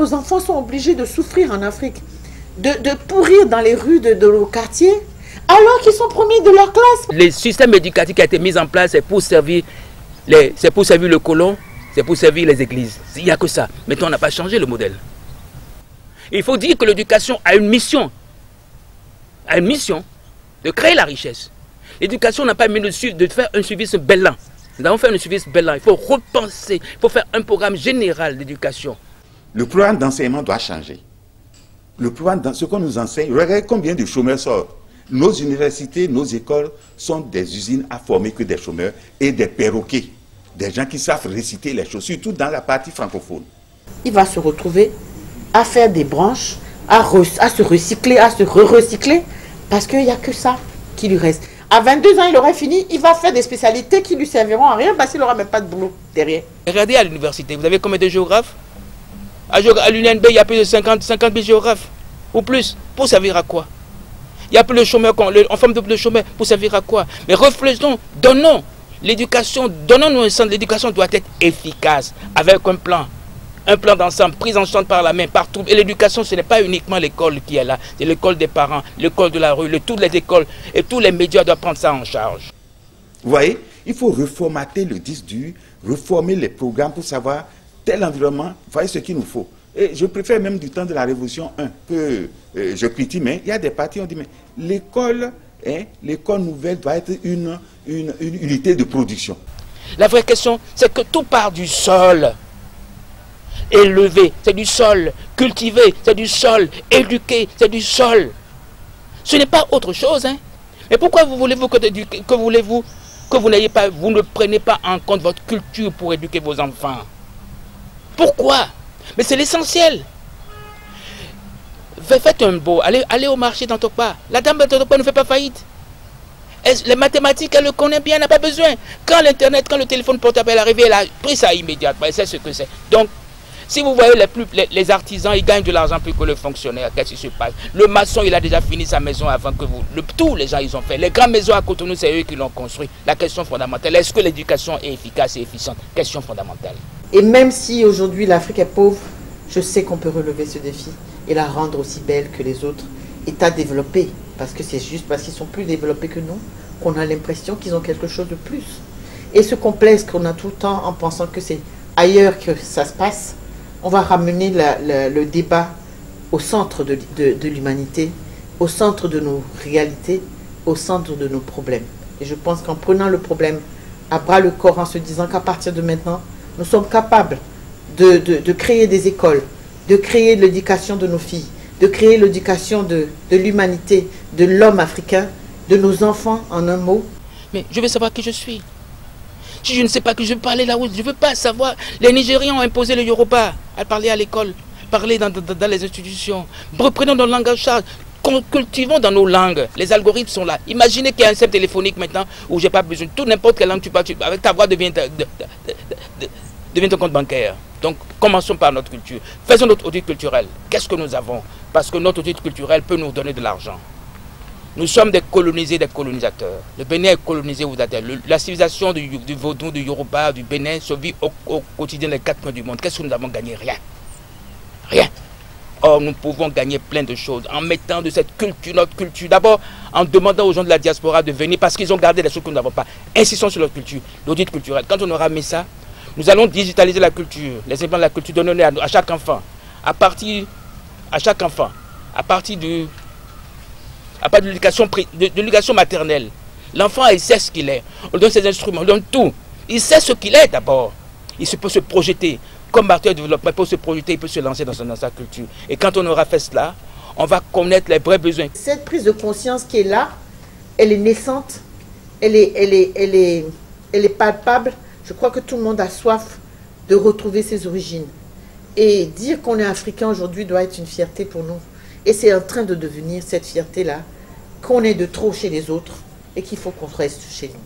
nos enfants sont obligés de souffrir en Afrique, de pourrir dans les rues de nos quartiers, alors qu'ils sont premiers de leur classe. Le système éducatif qui a été mis en place, c'est pour servir le colon, c'est pour servir les églises. Il n'y a que ça. Maintenant, on n'a pas changé le modèle. Il faut dire que l'éducation a une mission. A une mission de créer la richesse. L'éducation n'a pas mis de faire un service bellan. Nous avons fait un service bellan. Il faut repenser, il faut faire un programme général d'éducation. Le programme d'enseignement doit changer. Le programme, ce qu'on nous enseigne, regardez combien de chômeurs sortent. Nos universités, nos écoles sont des usines à former que des chômeurs et des perroquets. Des gens qui savent réciter les choses, surtout dans la partie francophone. Il va se retrouver à faire des branches, à se recycler, à se re-recycler, parce qu'il n'y a que ça qui lui reste. À 22 ans, il aurait fini, il va faire des spécialités qui lui serviront à rien, parce qu'il n'aura même pas de boulot derrière. Regardez à l'université, vous avez combien de géographes? À l'UNB, il y a plus de 50 000 géographes, ou plus. Pour servir à quoi? Il y a plus de chômeurs, on forme de chômeurs, pour servir à quoi? Mais réfléchissons, donnons l'éducation, donnons-nous un centre. L'éducation doit être efficace, avec un plan d'ensemble, prise en charge par la main, partout. Et l'éducation, ce n'est pas uniquement l'école qui est là, c'est l'école des parents, l'école de la rue, toutes les écoles, et tous les médias doivent prendre ça en charge. Vous voyez, il faut reformater le disque dur, reformer les programmes pour savoir tel environnement, voyez ce qu'il nous faut. Et je préfère même du temps de la Révolution 1 que je critique, mais il y a des partis qui ont dit, mais l'école nouvelle doit être une unité de production. La vraie question, c'est que tout part du sol. Élevé, c'est du sol. Cultivé, c'est du sol. Éduqué, c'est du sol. Ce n'est pas autre chose, hein. Mais pourquoi voulez-vous que vous ne prenez pas en compte votre culture pour éduquer vos enfants? Pourquoi? Mais c'est l'essentiel. Faites un beau, allez au marché d'Antokpa. La dame d'Antokpa ne fait pas faillite. Les mathématiques, elle le connaît bien, elle n'a pas besoin. Quand l'internet, quand le téléphone portable est arrivé, elle a pris ça immédiatement. Elle sait ce que c'est. Donc, si vous voyez les artisans, ils gagnent de l'argent plus que le fonctionnaire. Qu'est-ce qui se passe? Le maçon, il a déjà fini sa maison avant que vous. Tous les gens, ils ont fait. Les grandes maisons à Cotonou, c'est eux qui l'ont construit. La question fondamentale, est-ce que l'éducation est efficace et efficiente? Question fondamentale. Et même si aujourd'hui l'Afrique est pauvre, je sais qu'on peut relever ce défi et la rendre aussi belle que les autres États développés. Parce que c'est juste parce qu'ils sont plus développés que nous qu'on a l'impression qu'ils ont quelque chose de plus. Et ce complexe qu'on a tout le temps en pensant que c'est ailleurs que ça se passe, on va ramener le débat au centre de l'humanité, au centre de nos réalités, au centre de nos problèmes. Et je pense qu'en prenant le problème à bras le corps, en se disant qu'à partir de maintenant, nous sommes capables de créer des écoles, de créer l'éducation de nos filles, de créer l'éducation de l'humanité, de l'homme africain, de nos enfants, en un mot. Mais je veux savoir qui je suis. Si je ne sais pas que je veux parler là-haut, je ne veux pas savoir. Les Nigérians ont imposé le Yoruba à parler à l'école, parler dans les institutions. Reprenons nos langues en charge. Cultivons dans nos langues. Les algorithmes sont là. Imaginez qu'il y a un système téléphonique maintenant où j'ai pas besoin. Tout n'importe quelle langue tu parles, avec ta voix devient ton compte bancaire. Donc commençons par notre culture. Faisons notre audit culturel. Qu'est-ce que nous avons? Parce que notre audit culturel peut nous donner de l'argent. Nous sommes des colonisés, des colonisateurs. Le Bénin est colonisé ou la civilisation du Vaudou, du Yoruba, du Bénin se vit au quotidien des 4 coins du monde. Qu'est-ce que nous avons gagné? Rien. Rien. Or, nous pouvons gagner plein de choses en mettant de cette culture, notre culture. D'abord, en demandant aux gens de la diaspora de venir parce qu'ils ont gardé des choses que nous n'avons pas. Insistons sur notre culture, l'audit culturel. Quand on aura mis ça, nous allons digitaliser la culture, les éléments de la culture, donner à chaque enfant. À partir de l'éducation maternelle. L'enfant, il sait ce qu'il est. On donne ses instruments, on donne tout. Il sait ce qu'il est d'abord. Il peut se projeter. Comme acteur de développement, il peut se projeter, il peut se lancer dans sa culture. Et quand on aura fait cela, on va connaître les vrais besoins. Cette prise de conscience qui est là, elle est naissante, elle est palpable. Je crois que tout le monde a soif de retrouver ses origines. Et dire qu'on est africain aujourd'hui doit être une fierté pour nous. Et c'est en train de devenir cette fierté-là, qu'on est de trop chez les autres et qu'il faut qu'on reste chez nous.